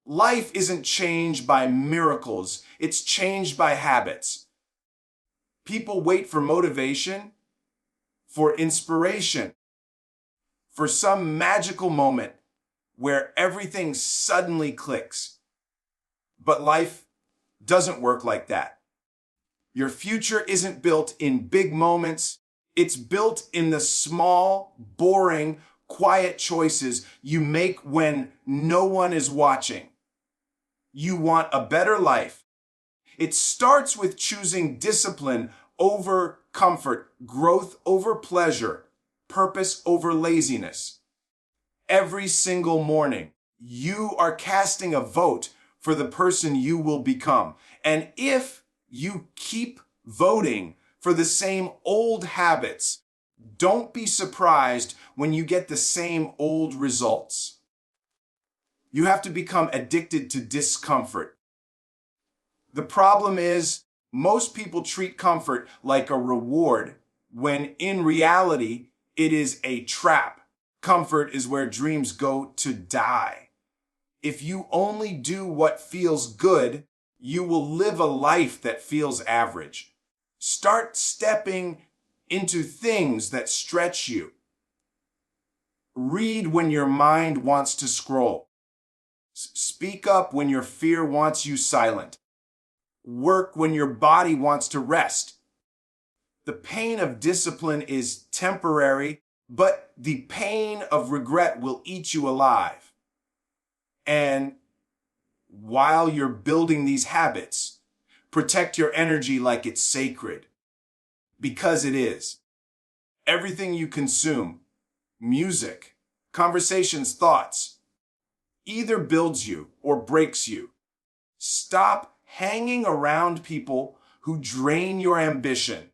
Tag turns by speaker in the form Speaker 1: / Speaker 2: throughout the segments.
Speaker 1: Life isn't changed by miracles, it's changed by habits. People wait for motivation, for inspiration, for some magical moment where everything suddenly clicks. But life doesn't work like that. Your future isn't built in big moments. It's built in the small, boring, quiet choices you make when no one is watching. You want a better life. It starts with choosing discipline over comfort, growth over pleasure, purpose over laziness. Every single morning, you are casting a vote for the person you will become. And if you keep voting for the same old habits, don't be surprised when you get the same old results. You have to become addicted to discomfort. The problem is, most people treat comfort like a reward, when in reality, it is a trap. Comfort is where dreams go to die. If you only do what feels good, you will live a life that feels average. Start stepping into things that stretch you. Read when your mind wants to scroll. Speak up when your fear wants you silent. Work when your body wants to rest. The pain of discipline is temporary, but the pain of regret will eat you alive. And while you're building these habits, protect your energy like it's sacred. Because it is. Everything you consume, music, conversations, thoughts, either builds you or breaks you. Stop hanging around people who drain your ambition.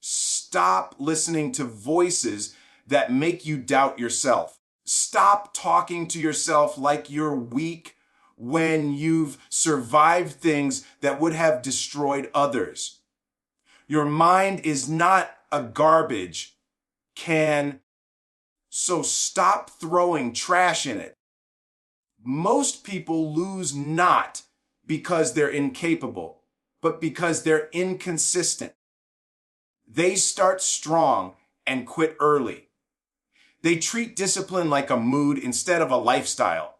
Speaker 1: Stop listening to voices that make you doubt yourself. Stop talking to yourself like you're weak when you've survived things that would have destroyed others. Your mind is not a garbage can, so stop throwing trash in it. Most people lose not because they're incapable, but because they're inconsistent. They start strong and quit early. They treat discipline like a mood instead of a lifestyle.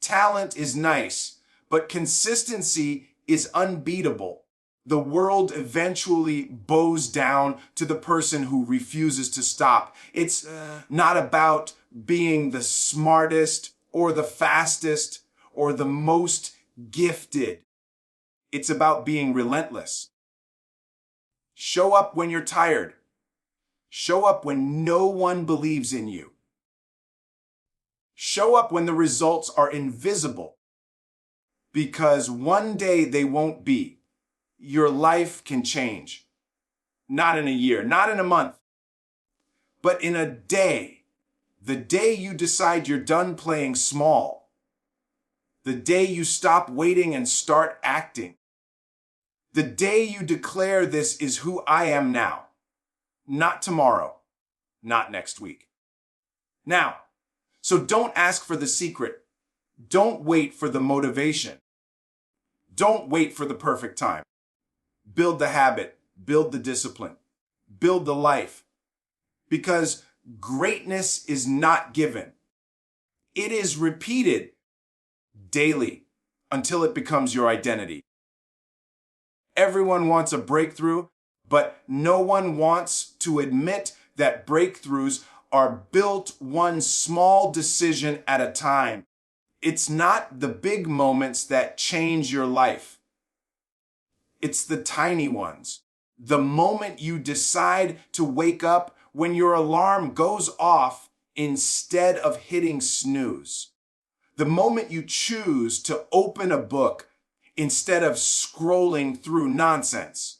Speaker 1: Talent is nice, but consistency is unbeatable. The world eventually bows down to the person who refuses to stop. It's not about being the smartest or the fastest or the most gifted. It's about being relentless. Show up when you're tired. Show up when no one believes in you. Show up when the results are invisible. Because one day they won't be. Your life can change. Not in a year, not in a month, but in a day. The day you decide you're done playing small. The day you stop waiting and start acting. The day you declare this is who I am now. Not tomorrow. Not next week. Now, so don't ask for the secret. Don't wait for the motivation. Don't wait for the perfect time. Build the habit. Build the discipline. Build the life. Because greatness is not given. It is repeated daily until it becomes your identity. Everyone wants a breakthrough, but no one wants to admit that breakthroughs are built one small decision at a time. It's not the big moments that change your life. It's the tiny ones. The moment you decide to wake up when your alarm goes off instead of hitting snooze. The moment you choose to open a book instead of scrolling through nonsense.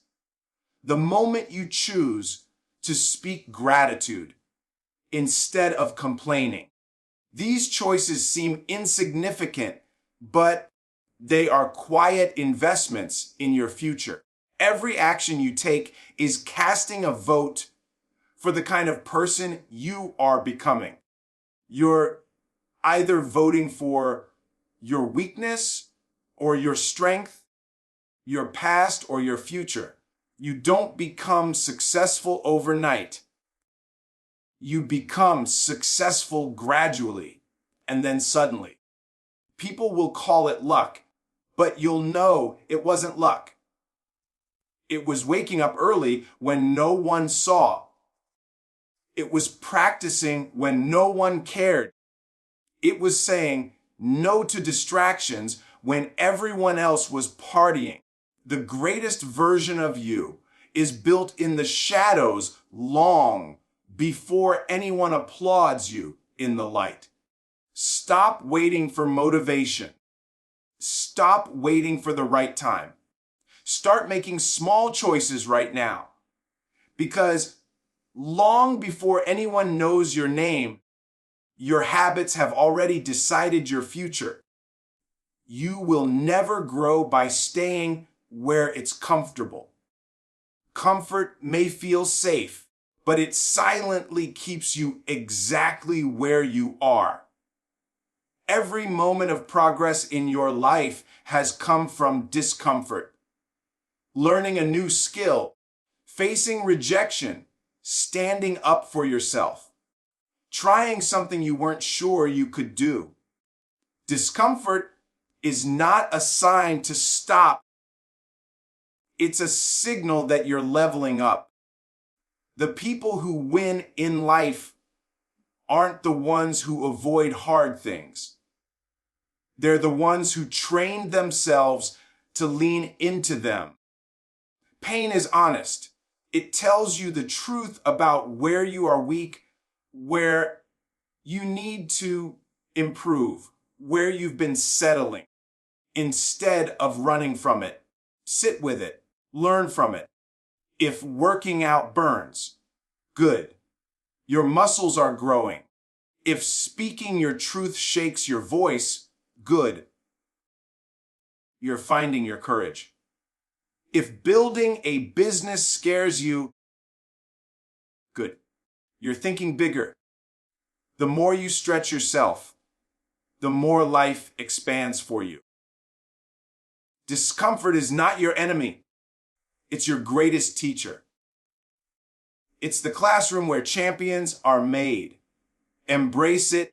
Speaker 1: The moment you choose to speak gratitude instead of complaining. These choices seem insignificant, but they are quiet investments in your future. Every action you take is casting a vote for the kind of person you are becoming. You're either voting for your weakness or your strength, your past or your future. You don't become successful overnight. You become successful gradually and then suddenly. People will call it luck, but you'll know it wasn't luck. It was waking up early when no one saw. It was practicing when no one cared. It was saying no to distractions when everyone else was partying. The greatest version of you is built in the shadows long before anyone applauds you in the light. Stop waiting for motivation. Stop waiting for the right time. Start making small choices right now. Because long before anyone knows your name, your habits have already decided your future. You will never grow by staying where it's comfortable. Comfort may feel safe, but it silently keeps you exactly where you are. Every moment of progress in your life has come from discomfort. Learning a new skill, facing rejection, standing up for yourself, trying something you weren't sure you could do. Discomfort is not a sign to stop. It's a signal that you're leveling up. The people who win in life aren't the ones who avoid hard things. They're the ones who trained themselves to lean into them. Pain is honest. It tells you the truth about where you are weak, where you need to improve, where you've been settling. Instead of running from it, sit with it, learn from it. If working out burns, good. Your muscles are growing. If speaking your truth shakes your voice, good. You're finding your courage. If building a business scares you, good. You're thinking bigger. The more you stretch yourself, the more life expands for you. Discomfort is not your enemy. It's your greatest teacher. It's the classroom where champions are made. Embrace it,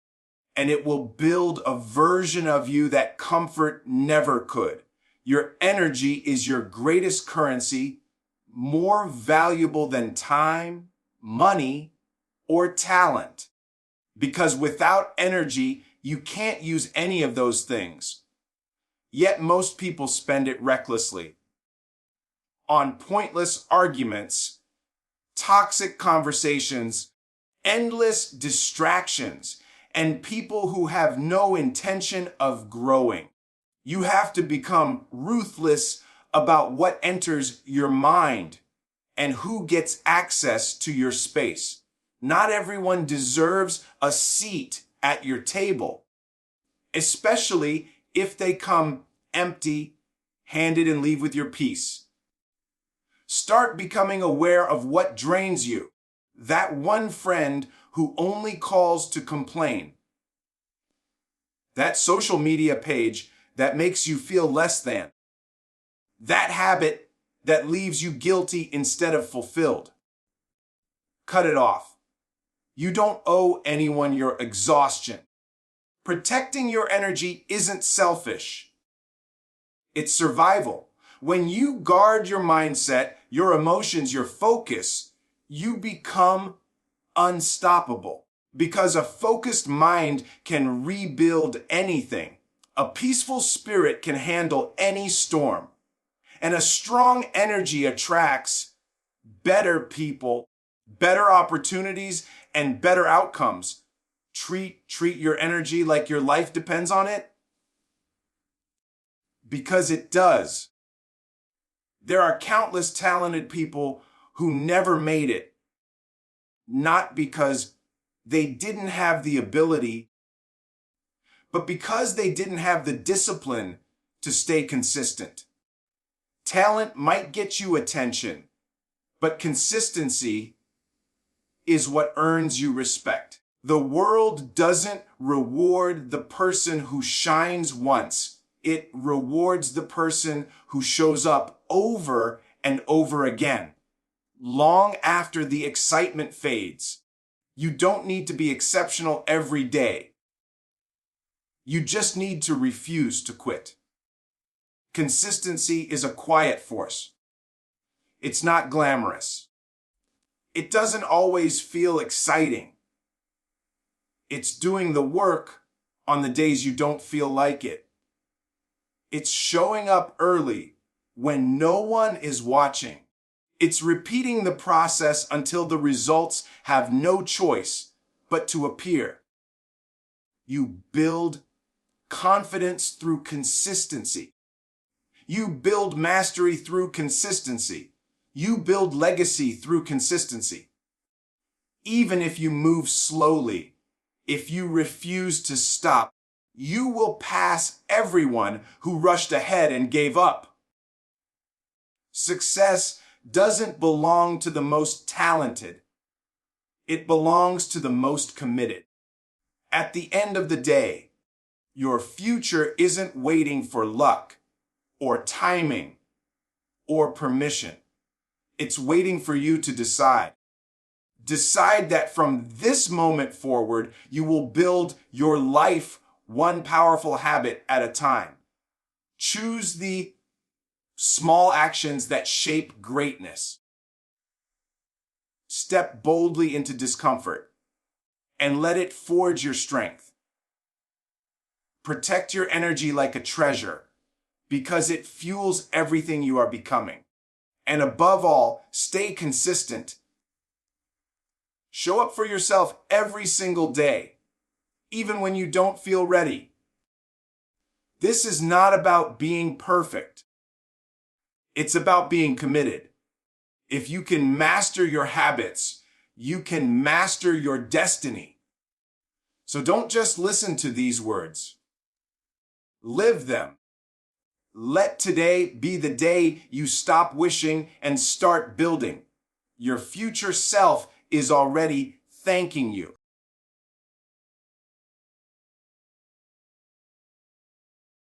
Speaker 1: and it will build a version of you that comfort never could. Your energy is your greatest currency, more valuable than time, money, or talent. Because without energy, you can't use any of those things. Yet most people spend it recklessly. On pointless arguments, toxic conversations, endless distractions, and people who have no intention of growing. You have to become ruthless about what enters your mind and who gets access to your space. Not everyone deserves a seat at your table, especially if they come empty-handed and leave with your peace. Start becoming aware of what drains you. That one friend who only calls to complain. That social media page that makes you feel less than. That habit that leaves you guilty instead of fulfilled. Cut it off. You don't owe anyone your exhaustion. Protecting your energy isn't selfish. It's survival. When you guard your mindset, your emotions, your focus, you become unstoppable. Because a focused mind can rebuild anything. A peaceful spirit can handle any storm. And a strong energy attracts better people, better opportunities, and better outcomes. Treat your energy like your life depends on it. Because it does. There are countless talented people who never made it. Not because they didn't have the ability, but because they didn't have the discipline to stay consistent. Talent might get you attention, but consistency is what earns you respect. The world doesn't reward the person who shines once. It rewards the person who shows up over and over again, long after the excitement fades. You don't need to be exceptional every day. You just need to refuse to quit. Consistency is a quiet force. It's not glamorous. It doesn't always feel exciting. It's doing the work on the days you don't feel like it. It's showing up early when no one is watching. It's repeating the process until the results have no choice but to appear. You build confidence through consistency. You build mastery through consistency. You build legacy through consistency. Even if you move slowly, if you refuse to stop, you will pass everyone who rushed ahead and gave up. Success doesn't belong to the most talented. It belongs to the most committed. At the end of the day, your future isn't waiting for luck or timing or permission. It's waiting for you to decide. Decide that from this moment forward, you will build your life one powerful habit at a time. Choose the small actions that shape greatness. Step boldly into discomfort and let it forge your strength. Protect your energy like a treasure because it fuels everything you are becoming. And above all, stay consistent. Show up for yourself every single day, even when you don't feel ready. This is not about being perfect. It's about being committed. If you can master your habits, you can master your destiny. So don't just listen to these words. Live them. Let today be the day you stop wishing and start building. Your future self is already thanking you.